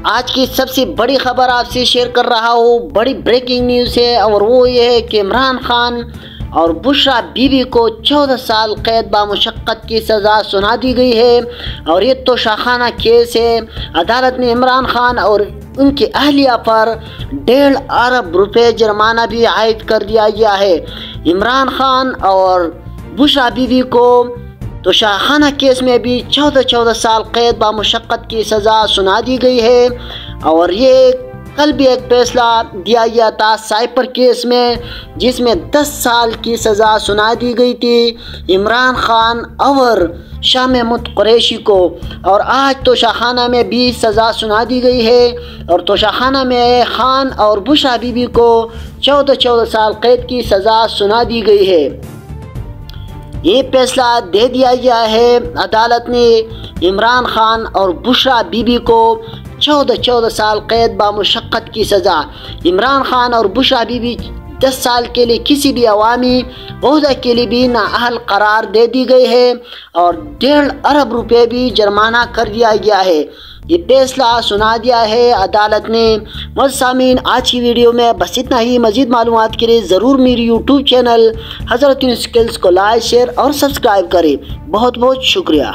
آج کی سب سے بڑی خبر آپ سے شیئر کر رہا ہوں، بڑی بریکنگ نیوز ہے اور وہ یہ ہے کہ عمران خان اور بشرا بی بی کو 14 سال قید بامشقت کی سزا سنا دی گئی ہے اور یہ تو شاخانہ کیس ہے۔ عدالت نے عمران خان اور ان کی اہلیہ پر 1.5 ارب روپے جرمانہ بھی عائد کر دیا گیا ہے۔ عمران خان اور بشرا بی بی کو تو شاخانہ کیس میں بھی 14 سال قید بامشقت کی سزا سنا دی گئی ہے اور یہ کل بھی ایک فیصلہ دیا گیا تھا سائپر کیس میں، جس میں 10 سال کی سزا سنا دی گئی تھی عمران خان اور شاہ محمود قریشی کو، اور آج تو شاخانہ میں بھی سزا سنا دی گئی ہے اور تو شاخانہ میں خان اور بشرا بی بی کو 14 سال قید کی سزا سنا دی گئی ہے۔ یہ فیصلہ دے دیا گیا ہے عدالت نے عمران خان اور بشرا بی بی کو 14 سال قید بامشقت کی سزا۔ عمران خان اور بشرا بی بی 10 سال کے لیے کسی بھی عوامی عہدہ کے لیے بھی نااہل قرار دے دی گئی ہے اور 1.5 ارب روپے بھی جرمانہ کر دیا گیا ہے۔ یہ فیصلہ سنا دیا ہے عدالت نے۔ سامعین، آج کی ویڈیو میں بس اتنا ہی۔ مزید معلومات کے لیے ضرور میری یوٹیوب چینل حضرت اسکلز کو لائک، شیئر اور سبسکرائب کریں۔ بہت بہت شکریہ۔